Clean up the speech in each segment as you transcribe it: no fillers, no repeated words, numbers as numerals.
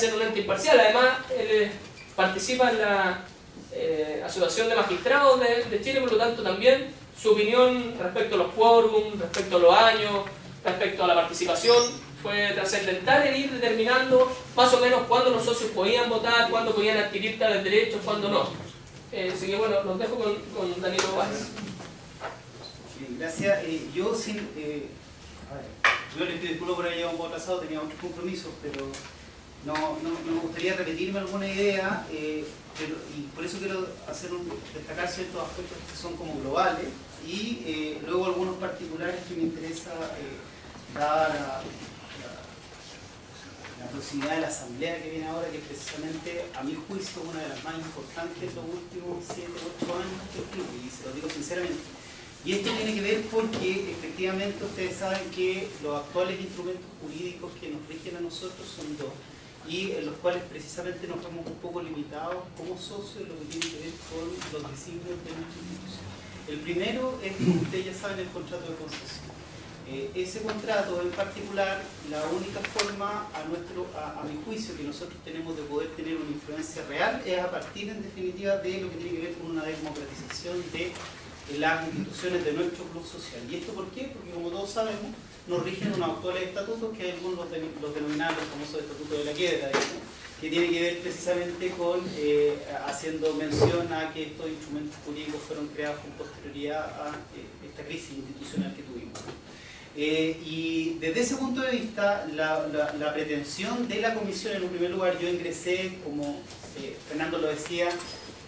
ser un ente imparcial. Además, participa en la Asociación de Magistrados de Chile, por lo tanto también su opinión respecto a los quórums, respecto a los años, respecto a la participación, fue trascendental en ir determinando más o menos cuándo los socios podían votar, cuándo podían adquirir tales derechos, cuándo no. Así que bueno, los dejo con Danilo Báez. Gracias. Yo les pido disculpas por haber llegado un poco atrasado, tenía otros compromisos, pero no me gustaría repetirme alguna idea, y por eso quiero destacar ciertos aspectos que son como globales y luego algunos particulares que me interesa dada la proximidad de la asamblea que viene ahora, que precisamente a mi juicio es una de las más importantes de los últimos 7 u 8 años del club, y se lo digo sinceramente. Y esto tiene que ver porque efectivamente ustedes saben que los actuales instrumentos jurídicos que nos rigen a nosotros son dos, y en los cuales precisamente nos vemos un poco limitados como socios en lo que tiene que ver con los designios de nuestra institución. El primero es, como ustedes ya saben, el contrato de concesión. Ese contrato en particular, la única forma a mi juicio que nosotros tenemos de poder tener una influencia real es a partir en definitiva de lo que tiene que ver con una democratización de las instituciones de nuestro club social. ¿Y esto por qué? Porque como todos sabemos, nos rigen unos actuales estatutos que algunos los denominaron los famosos estatutos de la quiebra, digamos, que tiene que ver precisamente con haciendo mención a que estos instrumentos jurídicos fueron creados con posterioridad a esta crisis institucional que tuvimos. Y desde ese punto de vista, la pretensión de la comisión, en un primer lugar, yo ingresé, como Fernando lo decía,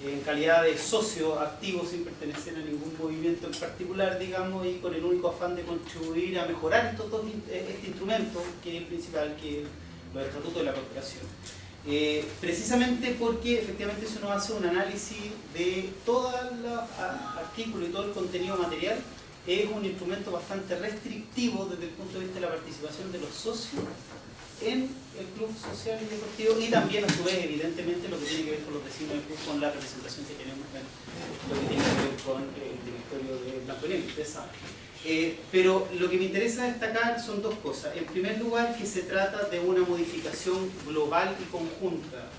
en calidad de socio activo, sin pertenecer a ningún movimiento en particular, digamos, y con el único afán de contribuir a mejorar este instrumento, que es el principal, que es los estatutos de la corporación. Precisamente porque efectivamente eso nos hace un análisis de todo el artículo y todo el contenido material. Es un instrumento bastante restrictivo desde el punto de vista de la participación de los socios en el club social y deportivo, y también a su vez evidentemente lo que tiene que ver con los vecinos del club, con la representación que tenemos en lo que tiene que ver con el directorio de Blanco y Negro, ustedes saben. Pero lo que me interesa destacar son dos cosas. En primer lugar, que se trata de una modificación global y conjunta.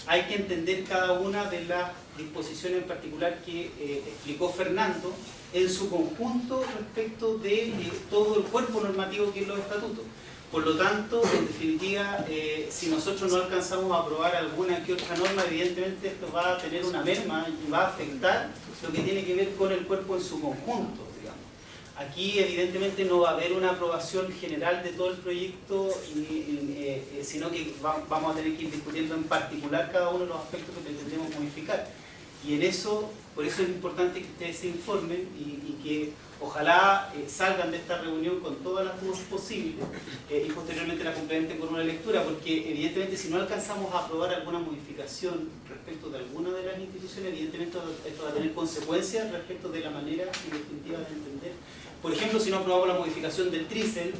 Hay que entender cada una de las disposiciones en particular que explicó Fernando en su conjunto respecto de todo el cuerpo normativo que es los estatutos. Por lo tanto, en definitiva, si nosotros no alcanzamos a aprobar alguna que otra norma, evidentemente esto va a tener una merma y va a afectar lo que tiene que ver con el cuerpo en su conjunto. Aquí evidentemente no va a haber una aprobación general de todo el proyecto, sino que vamos a tener que ir discutiendo en particular cada uno de los aspectos que pretendemos modificar. Y en eso, por eso es importante que ustedes se informen y que ojalá salgan de esta reunión con todas las dudas posibles y posteriormente la complementen con una lectura, porque evidentemente si no alcanzamos a aprobar alguna modificación respecto de alguna de las instituciones, evidentemente esto va a tener consecuencias respecto de la manera en definitiva de entender. Por ejemplo, si no aprobamos la modificación del TRICEL,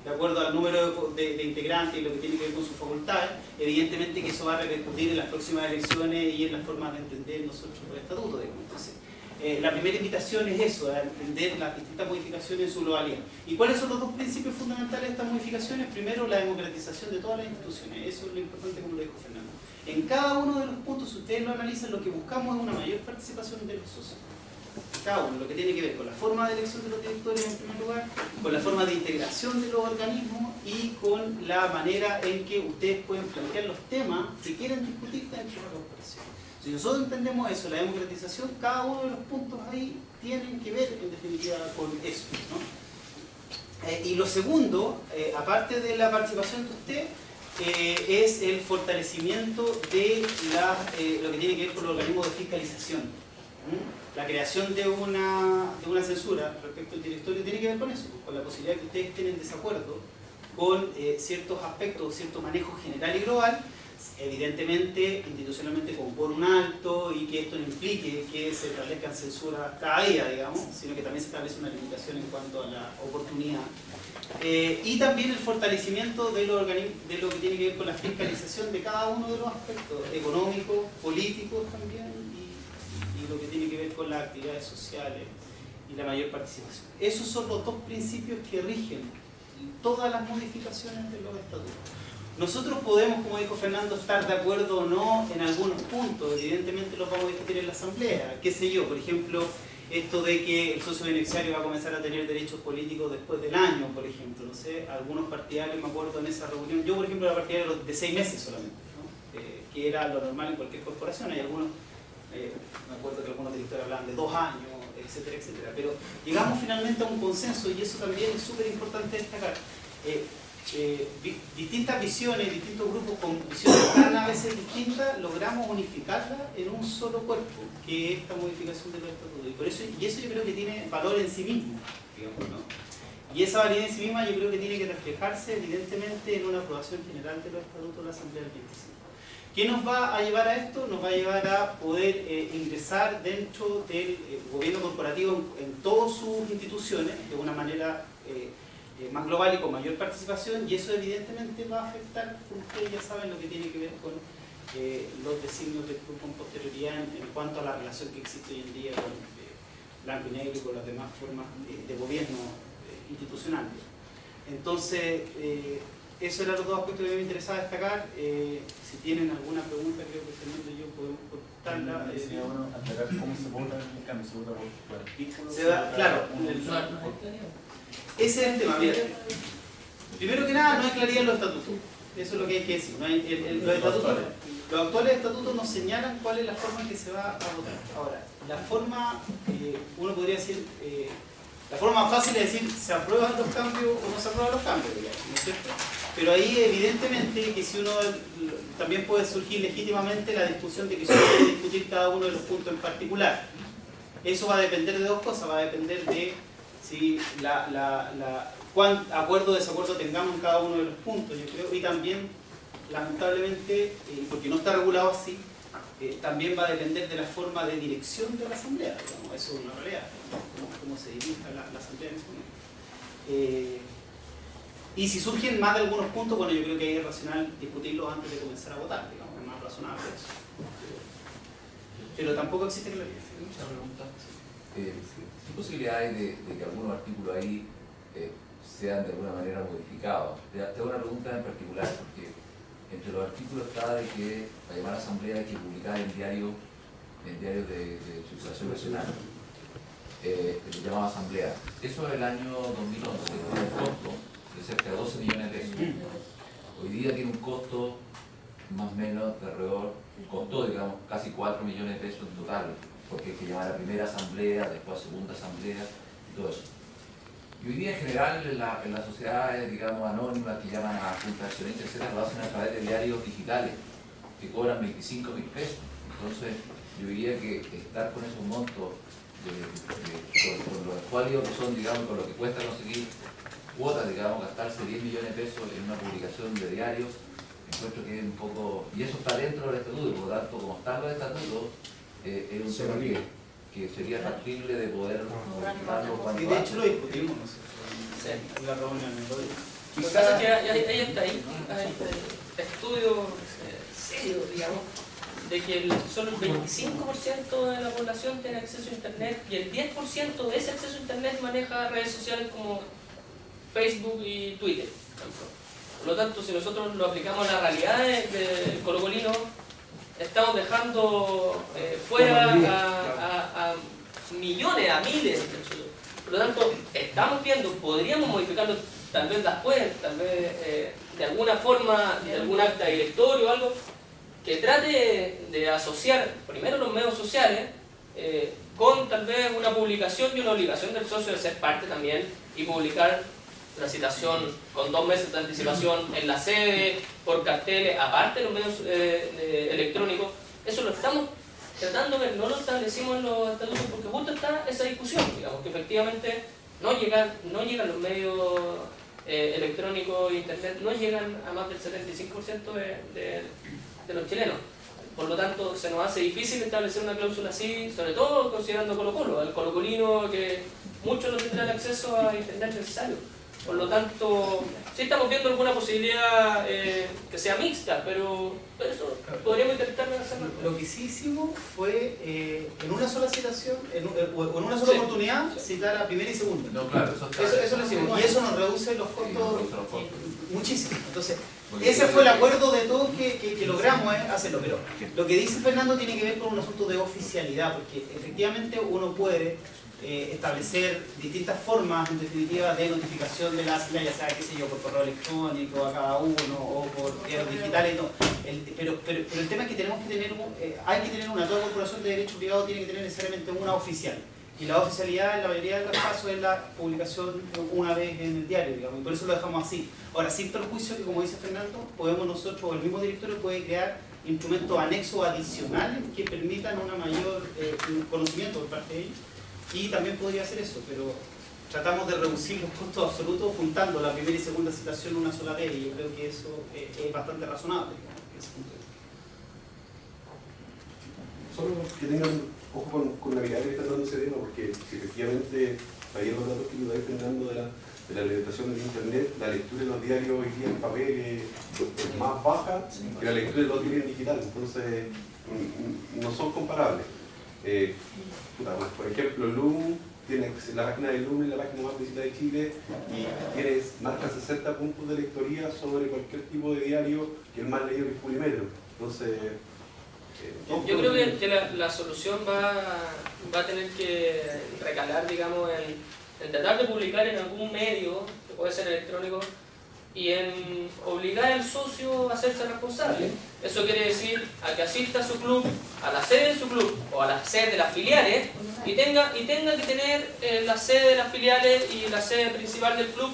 de acuerdo al número de integrantes y lo que tiene que ver con sus facultades, evidentemente que eso va a repercutir en las próximas elecciones y en las formas de entender nosotros los estatutos. Entonces, la primera invitación es eso, a entender las distintas modificaciones en su globalidad. ¿Y cuáles son los dos principios fundamentales de estas modificaciones? Primero, la democratización de todas las instituciones. Eso es lo importante, como lo dijo Fernando. En cada uno de los puntos, si ustedes lo analizan, lo que buscamos es una mayor participación de los socios. Cada uno, lo que tiene que ver con la forma de elección de los directores en primer lugar, con la forma de integración de los organismos y con la manera en que ustedes pueden plantear los temas que quieren discutir dentro de la corporación. Si nosotros entendemos eso, la democratización, cada uno de los puntos ahí tienen que ver en definitiva con eso, ¿no? Y lo segundo, aparte de la participación de usted, es el fortalecimiento de lo que tiene que ver con los organismos de fiscalización. La creación de una censura respecto al directorio tiene que ver con eso, con la posibilidad de que ustedes estén en desacuerdo con ciertos aspectos, cierto manejo general y global, evidentemente institucionalmente con quórum alto, y que esto no implique que se establezcan censuras cada día, digamos, sino que también se establece una limitación en cuanto a la oportunidad. Y también el fortalecimiento de lo que tiene que ver con la fiscalización de cada uno de los aspectos económicos, políticos también, y lo que tiene que ver con las actividades sociales y la mayor participación. Esos son los dos principios que rigen todas las modificaciones de los estatutos. Nosotros podemos, como dijo Fernando, estar de acuerdo o no en algunos puntos, evidentemente los vamos a discutir en la asamblea, qué sé yo, por ejemplo, esto de que el socio beneficiario va a comenzar a tener derechos políticos después del año, por ejemplo, no sé, algunos partidarios, me acuerdo en esa reunión, yo por ejemplo era partidario de 6 meses solamente, ¿no? Que era lo normal en cualquier corporación, hay algunos, me acuerdo que algunos directores hablaban de 2 años, etcétera, etcétera, pero llegamos finalmente a un consenso y eso también es súper importante destacar. Distintas visiones, distintos grupos con visiones tan a veces distintas, logramos unificarlas en un solo cuerpo, que es esta modificación de los estatutos. Y eso yo creo que tiene valor en sí mismo, digamos, ¿no? Y esa validez en sí misma yo creo que tiene que reflejarse evidentemente en una aprobación general de los estatutos de la Asamblea del 25. ¿Qué nos va a llevar a esto? Nos va a llevar a poder ingresar dentro del gobierno corporativo en todas sus instituciones de una manera más global y con mayor participación, y eso evidentemente va a afectar, ustedes ya saben, lo que tiene que ver con los designios del club con posterioridad en cuanto a la relación que existe hoy en día con blanco y negro y con las demás formas de gobierno institucional. Entonces, esos eran los dos aspectos que me interesaba destacar. Si tienen alguna pregunta, creo que Fernando y yo podemos contestarla. Sería bueno aclarar cómo se vota en el cambio, se vota por artículos. Claro, ese es el tema. Mira, primero que nada, no hay claridad en los estatutos. Eso es lo que hay que decir. No hay, los actuales estatutos nos señalan cuál es la forma en que se va a votar. Ahora, la forma, uno podría decir, la forma más fácil es decir, se aprueban los cambios o no se aprueban los cambios, digamos, ¿no es cierto? Pero ahí evidentemente que si uno también puede surgir legítimamente la discusión de que se puede discutir cada uno de los puntos en particular. Eso va a depender de dos cosas, va a depender de si cuán acuerdo o desacuerdo tengamos en cada uno de los puntos, yo creo, y también, lamentablemente, porque no está regulado así, también va a depender de la forma de dirección de la Asamblea, digamos, eso es una realidad, cómo se dirija la Asamblea en ese momento. Y si surgen más de algunos puntos, bueno, yo creo que es racional discutirlos antes de comenzar a votar, digamos, es más razonable eso. Pero tampoco existe claridad. Muchas preguntas. ¿Qué posibilidad hay de que algunos artículos ahí sean de alguna manera modificados? Te hago una pregunta en particular, porque entre los artículos está de que para llamar a asamblea hay que publicar en diarios de circulación nacional, el llamado asamblea. Eso es el año 2011, tiene un costo de cerca de 12 millones de pesos. Hoy día tiene un costo más o menos de alrededor, costó digamos casi 4 millones de pesos en total, porque hay que llamar a la primera asamblea, después a segunda asamblea y todo eso. Y hoy día en general en las sociedades, digamos, anónimas que llaman a juntas accionistas, etcétera, lo hacen a través de diarios digitales que cobran 25.000 pesos. Entonces yo diría que estar con esos montos con los escualios que son, digamos, con lo que cuesta conseguir cuotas, digamos, gastarse 10 millones de pesos en una publicación de diarios, encuentro que es un poco, y eso está dentro del estatuto, por lo tanto, como están los estatutos, es un tema que sería factible de poder modificarlo cuando y de hecho lo discutimos en la reunión. Lo que pasa es que hay estudios serios, digamos, de que solo el 25% de la población tiene acceso a Internet y el 10% de ese acceso a Internet maneja redes sociales como Facebook y Twitter. Por lo tanto, si nosotros lo aplicamos a la realidad del colocolino, estamos dejando fuera a millones, a miles de personas. Por lo tanto, estamos viendo, podríamos modificarlo tal vez después, tal vez de alguna forma, de algún acta directorio o algo, que trate de asociar primero los medios sociales con tal vez una publicación y una obligación del socio de ser parte también y publicar la citación con 2 meses de anticipación en la sede, por carteles, aparte de los medios electrónicos. Eso lo estamos tratando de ver, no lo establecimos en los estatutos porque justo está esa discusión, digamos, que efectivamente no llegan los medios electrónicos e internet, no llegan a más del 75% de los chilenos. Por lo tanto, se nos hace difícil establecer una cláusula así, sobre todo considerando Colo-Colo, el colocolino que muchos no tendrán acceso a internet necesario. Por lo tanto, sí estamos viendo alguna posibilidad que sea mixta, pero eso podríamos intentar hacerlo. Lo que sí hicimos fue en una sola citación, en una sola oportunidad, citar a primera y segunda. No, claro, eso lo hicimos. Y eso nos reduce los costos muchísimo. Entonces, ese fue el acuerdo de todos que logramos hacerlo. Pero lo que dice Fernando tiene que ver con un asunto de oficialidad, porque efectivamente uno puede establecer distintas formas, en definitiva, de notificación de la asamblea, ya sea, qué sé yo, por correo electrónico a cada uno o por diarios digitales, no. Pero el tema es que tenemos que tener, hay que tener toda corporación de derecho privado tiene que tener necesariamente una oficial. Y la oficialidad en la mayoría de los casos es la publicación una vez en el diario, digamos, y por eso lo dejamos así. Ahora, sin perjuicio que, como dice Fernando, podemos nosotros, o el mismo directorio puede crear instrumentos anexos adicionales que permitan un mayor conocimiento por parte de ellos, y también podría hacer eso, pero tratamos de reducir los costos absolutos juntando la primera y segunda citación en una sola vez, y yo creo que eso es bastante razonable, digamos, desde ese punto de vista. Solo que tengan ojo con la mirada que está dando ese tema, porque si efectivamente, ahí los datos que nos está intentando de la alimentación del internet, la lectura de los diarios hoy día en papel es más baja que la lectura de los diarios en digital, entonces no son comparables. Por ejemplo, Loom, la página de Loom es la página más visitada de Chile y tiene marca 60 puntos de lectoría sobre cualquier tipo de diario, que el más leído es Pulimetro. Entonces, yo creo que la solución va a tener que recalar, digamos, en tratar de publicar en algún medio, que puede ser electrónico, y en obligar al socio a hacerse responsable. Eso quiere decir a que asista a su club, a la sede de su club o a la sede de las filiales, y tenga que tener la sede de las filiales y la sede principal del club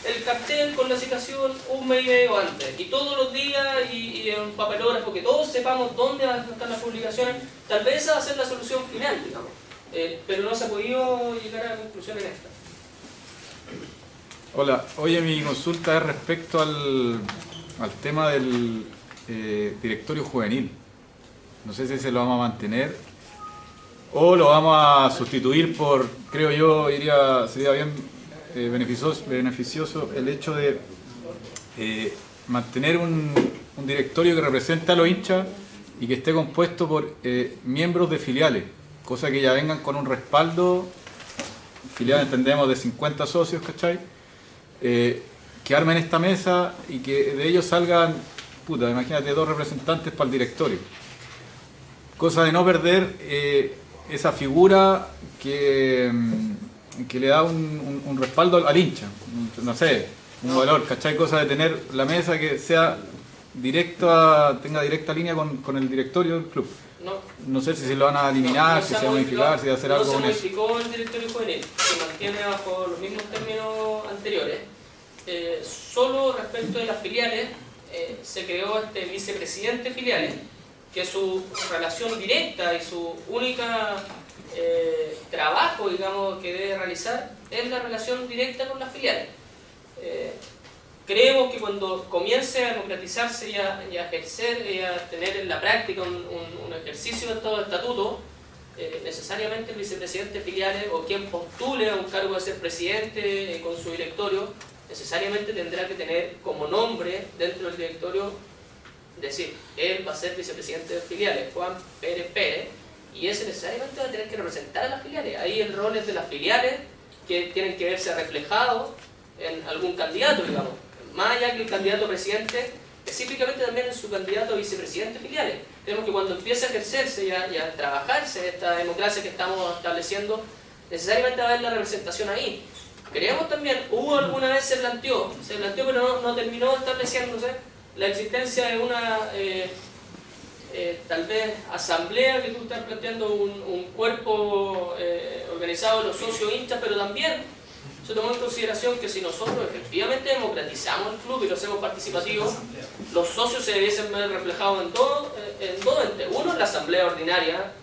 el cartel con la citación un mes y medio antes, y todos los días y en papelógrafo, que todos sepamos dónde van a estar las publicaciones. Tal vez esa va a ser la solución final, digamos, pero no se ha podido llegar a la conclusión en esta. Hola, oye, mi consulta es respecto al tema del directorio juvenil. No sé si se lo vamos a mantener o lo vamos a sustituir por, creo yo, sería bien beneficioso el hecho de mantener un directorio que represente a los hinchas y que esté compuesto por miembros de filiales, cosa que ya vengan con un respaldo, filiales entendemos de 50 socios, ¿cachai? Que armen esta mesa y que de ellos salgan, imagínate, 2 representantes para el directorio, cosa de no perder esa figura que le da un respaldo al hincha, no sé, un valor, ¿cachai? Cosa de tener la mesa que sea tenga directa línea con el directorio del club. No sé si se lo van a eliminar, si se va a modificar, si va a hacer algo con eso. No se modificó el directorio juvenil, se mantiene bajo los mismos términos anteriores. Solo respecto de las filiales, se creó este vicepresidente de filiales, que su relación directa y su única trabajo, digamos, que debe realizar es la relación directa con las filiales. Creemos que cuando comience a democratizarse y a ejercer y a tener en la práctica un ejercicio de todo el estatuto, necesariamente el vicepresidente de filiales o quien postule a un cargo de ser presidente con su directorio, necesariamente tendrá que tener como nombre dentro del directorio, decir, él va a ser vicepresidente de filiales, Juan Pérez Pérez, y ese necesariamente va a tener que representar a las filiales. Ahí el rol es de las filiales, que tienen que verse reflejados en algún candidato, digamos. Más allá que el candidato a presidente, específicamente también en su candidato a vicepresidente de filiales. Tenemos que cuando empiece a ejercerse y a trabajarse esta democracia que estamos estableciendo, necesariamente va a haber la representación ahí. Creemos también, alguna vez se planteó pero no terminó estableciéndose la existencia de una tal vez asamblea, que tú estás planteando un cuerpo organizado de los socios hinchas, pero también se tomó en consideración que si nosotros efectivamente democratizamos el club y lo hacemos participativo, los socios se debiesen ver reflejados en dos entes. Uno, en la asamblea ordinaria,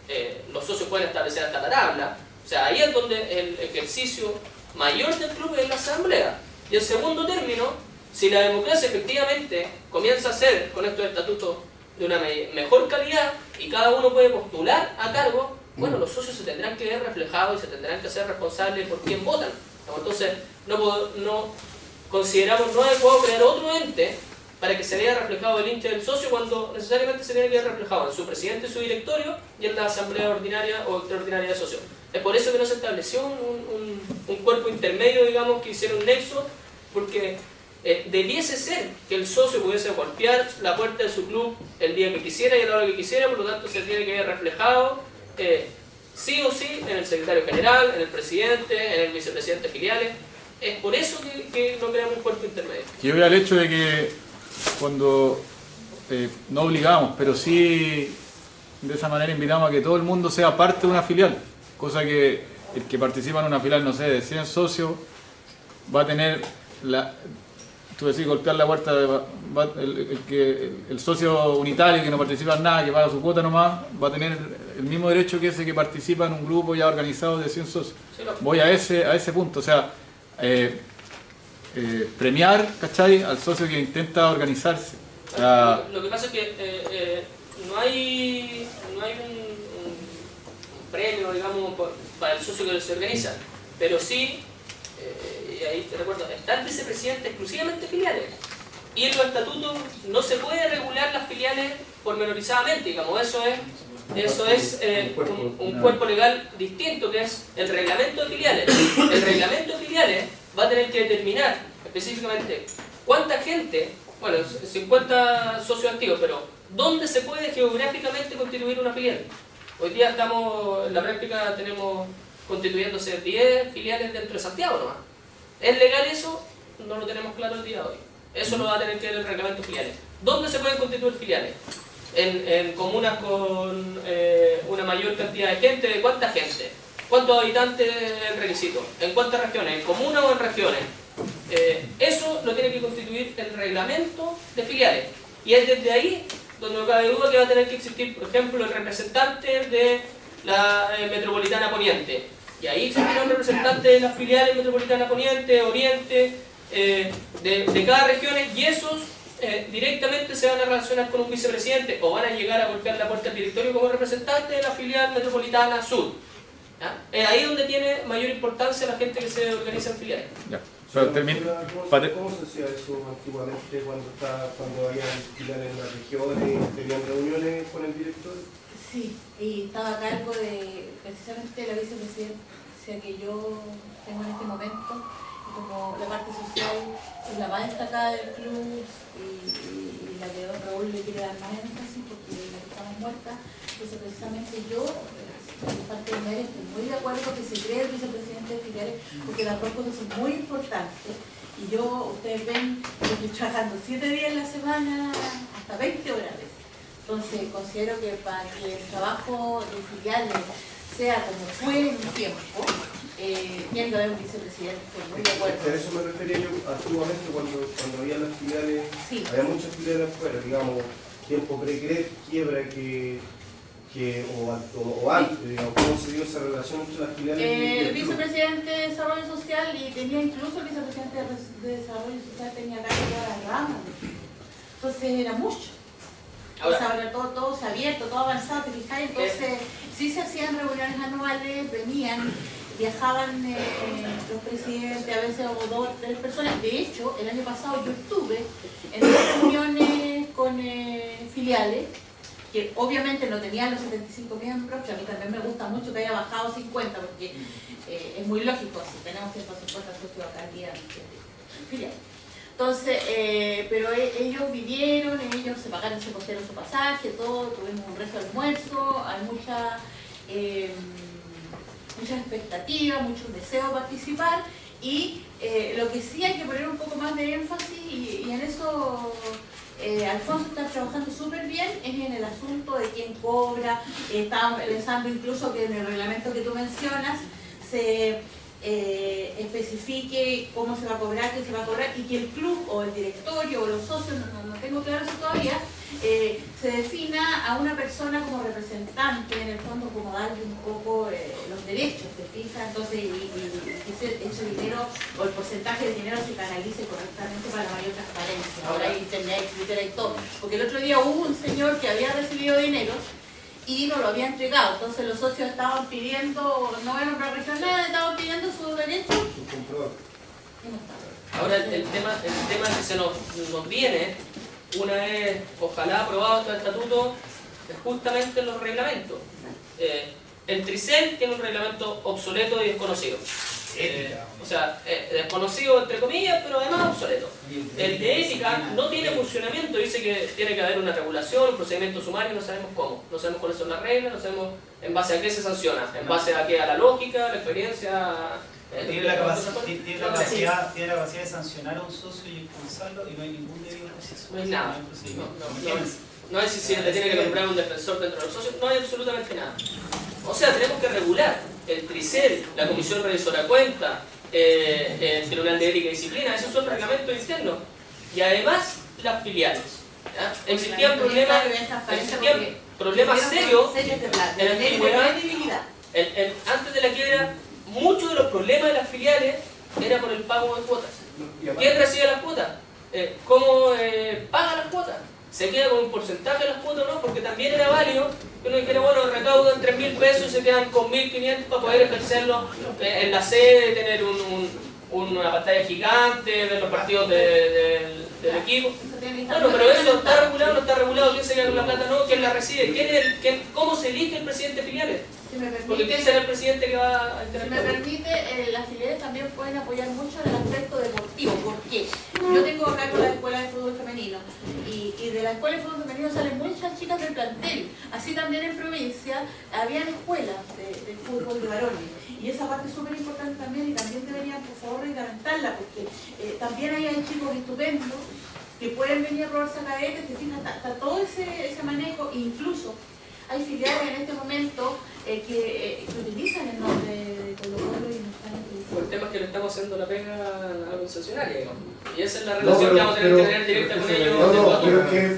los socios pueden establecer hasta la tabla, o sea, ahí es donde el ejercicio mayor del club es la asamblea. Y en segundo término, si la democracia efectivamente comienza a ser con estos estatutos de una mejor calidad y cada uno puede postular a cargo, bueno, los socios se tendrán que ver reflejados y se tendrán que hacer responsables por quién votan. Entonces, no consideramos no adecuado crear otro ente para que se vea reflejado el hincha del socio, cuando necesariamente se tiene que ver reflejado en su presidente, su directorio y en la asamblea ordinaria o extraordinaria de socios. Es por eso que no se estableció un cuerpo intermedio, digamos, que hiciera un nexo, porque debiese ser que el socio pudiese golpear la puerta de su club el día que quisiera y a la hora que quisiera, por lo tanto se tiene que ver reflejado sí o sí en el secretario general, en el presidente, en el vicepresidente de filiales. Es por eso que no creamos un cuerpo intermedio. Yo voy al hecho de que cuando no obligamos, pero sí de esa manera invitamos a que todo el mundo sea parte de una filial, cosa que el que participa en una filial, no sé, de 100 socios, va a tener tú decís golpear la puerta, el socio unitario que no participa en nada, que paga su cuota nomás, va a tener el mismo derecho que ese que participa en un grupo ya organizado de 100 socios. Voy a ese punto, o sea, premiar, ¿cachai?, al socio que intenta organizarse. O sea, lo que pasa es que no hay un premio, digamos, para el socio que se organiza, pero sí, y ahí te recuerdo, está el vicepresidente exclusivamente filiales, y en los estatutos no se puede regular las filiales pormenorizadamente, digamos, eso es un cuerpo legal distinto, que es el reglamento de filiales. El reglamento de filiales va a tener que determinar específicamente cuánta gente, bueno, 50 socios activos, pero ¿dónde se puede geográficamente constituir una filial? Hoy día estamos, en la práctica tenemos constituyéndose 10 filiales dentro de Santiago nomás. ¿Es legal eso? No lo tenemos claro el día de hoy. Eso lo va a tener que ver el reglamento de filiales. ¿Dónde se pueden constituir filiales? En comunas con una mayor cantidad de gente. ¿De cuánta gente? ¿Cuántos habitantes es el requisito? ¿En cuántas regiones? ¿En comunas o en regiones? Eso lo tiene que constituir el reglamento de filiales. Y es desde ahí donde no cabe duda que va a tener que existir, por ejemplo, el representante de la Metropolitana Poniente. Y ahí existirá un representante de las filiales Metropolitana Poniente, Oriente, de cada región, y esos directamente se van a relacionar con un vicepresidente o van a llegar a golpear la puerta del directorio como representante de la filial Metropolitana Sur. ¿Ya? Es ahí donde tiene mayor importancia la gente que se organiza en filiales. ya. ¿Cómo se hacía eso antiguamente cuando había filiales en las regiones, tenían reuniones con el director? Sí, y estaba a cargo de precisamente la vicepresidencia que yo tengo en este momento, y como la parte social es la más destacada del club y la que don Raúl le quiere dar más énfasis porque la que estamos muerta, entonces precisamente yo, de parte de Mary, estoy muy de acuerdo que se cree el vicepresidente de filiales porque las dos cosas son muy importantes. Y yo, ustedes ven, yo estoy trabajando 7 días en la semana, hasta 20 horas a veces. Entonces, considero que para que el trabajo de filiales sea como fue en un tiempo, tiene que haber un vicepresidente, estoy muy de acuerdo. A eso me refería yo antiguamente cuando había las filiales, sí. Había muchas filiales afuera, digamos, tiempo quiebra o antes, digamos, ¿cómo se dio esa relación entre las filiales y el club? Vicepresidente de Desarrollo Social, y tenía incluso el vicepresidente de Desarrollo Social tenía cargo de todas las ramas. Entonces era mucho. Ahora todo se ha abierto, todo avanzado, ¿te fijáis? Entonces sí se hacían reuniones anuales, viajaban los presidentes, a veces o 2 o 3 personas. De hecho, el año pasado yo estuve en 2 reuniones con filiales, que obviamente no tenían los 75 miembros, que a mí también me gusta mucho que haya bajado 50, porque es muy lógico, si tenemos 150 socios acá al día filiales. Entonces, pero ellos vinieron, ellos se pagaron su costero, su pasaje, todo, tuvimos un resto de almuerzo, hay mucha expectativa, mucho deseo de participar, y lo que sí hay que poner un poco más de énfasis, y en eso Alfonso está trabajando súper bien, es en el asunto de quién cobra. Estamos pensando incluso que en el reglamento que tú mencionas se especifique cómo se va a cobrar, qué se va a cobrar, y que el club o el directorio o los socios, no tengo claro eso todavía, se defina a una persona como representante, en el fondo como darle un poco los derechos, ¿te fijas? Entonces, y que ese dinero o el porcentaje de dinero se canalice correctamente para la mayor transparencia. Ahora hay internet, Twitter, hay todo. Porque el otro día hubo un señor que había recibido dinero y no lo había entregado, entonces los socios estaban pidiendo, no era una región nada, estaban pidiendo sus derechos. Ahora el tema que se nos viene, una vez ojalá aprobado este estatuto, es justamente los reglamentos. El Tricel tiene un reglamento obsoleto y desconocido. o sea, desconocido entre comillas, pero además obsoleto. El de ética no tiene funcionamiento, dice que tiene que haber una regulación, un procedimiento sumario, no sabemos cómo, no sabemos cuáles son las reglas, no sabemos en base a qué se sanciona, en base a qué, a la lógica, la experiencia. Tiene la capacidad de sancionar a un socio y expulsarlo y no hay ningún debido proceso. No hay nada. No es si le tiene que nombrar un defensor dentro de los socios, no hay absolutamente nada. O sea, tenemos que regular el TRICEL, la Comisión Revisora de Cuentas, el Tribunal de Ética y Disciplina, esos son reglamentos internos. Y además, las filiales. ¿Ya? Existían problemas serios en la antigüedad. Antes de la quiebra, muchos de los problemas de las filiales era por el pago de cuotas. ¿Quién recibe las cuotas? ¿Cómo paga las cuotas? ¿Se queda con un porcentaje de las cuotas o no? Porque también era válido que uno dijera, bueno, recaudan 3.000 pesos y se quedan con 1.500 para poder ejercerlo en la sede, tener una pantalla gigante, ver los partidos del equipo. Bueno, pero eso está regulado, no está regulado. ¿Quién se queda con la plata? No, ¿quién la recibe? ¿Cómo se elige el presidente de filiales? Porque ¿quién será el presidente que va a interactuar? Si me permite, las filiales también pueden apoyar mucho en el aspecto deportivo. ¿Por qué? Yo tengo acá con la escuela de fútbol femenino y de la escuela de fútbol femenino salen muchas chicas del plantel. Así también en provincia habían escuelas de fútbol de varones. Y esa parte es súper importante también y también deberían, por favor, reglamentarla porque también ahí hay chicos estupendos que pueden venir a probarse a cadetes, te fijas, está todo ese manejo, incluso hay filiales en este momento que utilizan el nombre de Colo Colo y no están utilizando. El tema es que le estamos haciendo la pega a la concesionaria, digamos. Y esa es la relación que vamos a tener que tener directa con ellos.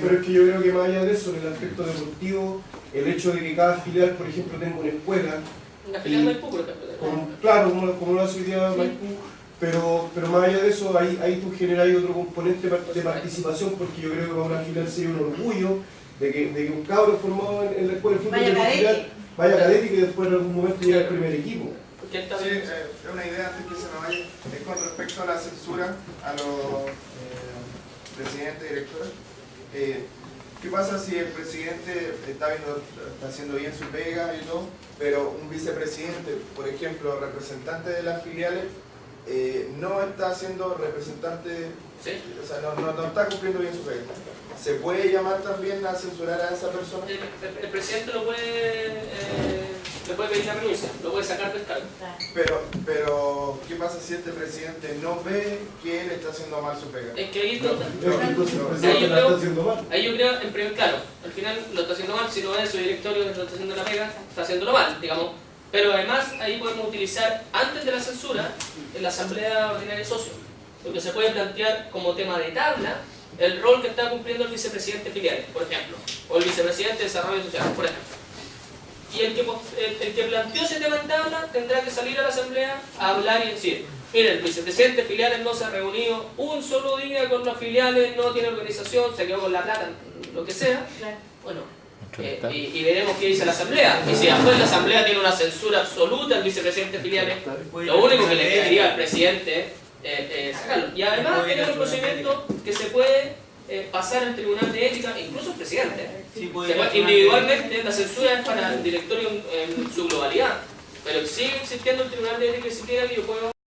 Pero es que yo creo que más allá de eso, en el aspecto deportivo, el hecho de que cada filial, por ejemplo, tenga una escuela. Una filial Maipú, por ejemplo. Claro, como lo hace hoy día Maipú. Pero más allá de eso, ahí tú generas otro componente de participación, porque yo creo que para una filial sería un orgullo de que un cabro formado en la escuela de fútbol de una filial vaya cadete y que después en algún momento llegue al primer equipo. Sí, una idea antes que se me vaya, es con respecto a la censura a los presidentes y directores. ¿Qué pasa si el presidente está haciendo bien su pega y todo, pero un vicepresidente, por ejemplo, representante de las filiales, no está siendo representante, ¿sí? O sea, no está cumpliendo bien su pega? ¿Se puede llamar también a censurar a esa persona? El presidente le puede pedir la renuncia, lo puede sacar del cargo. Pero, ¿qué pasa si este presidente no ve que él está haciendo mal su pega? Es que ahí yo creo, claro, al final lo está haciendo mal, si no es su directorio que lo está haciendo la pega, está haciéndolo mal, digamos. Pero además ahí podemos utilizar, antes de la censura, en la asamblea ordinaria de socios, porque se puede plantear como tema de tabla el rol que está cumpliendo el vicepresidente filiales, por ejemplo, o el vicepresidente de desarrollo social, por ejemplo. Y el que planteó ese tema en tabla tendrá que salir a la asamblea a hablar y decir, miren, el vicepresidente de filiales no se ha reunido un solo día con las filiales, no tiene organización, se quedó con la plata, lo que sea. Bueno, y veremos qué dice la asamblea. Y si después la asamblea tiene una censura absoluta al vicepresidente de filiales, lo único que le pediría al presidente es sacarlo. Y además tenemos un procedimiento que se puede pasar al Tribunal de Ética, incluso el presidente. Individualmente la censura es para el directorio en su globalidad, pero sigue existiendo el Tribunal de Ética y Disciplina que yo puedo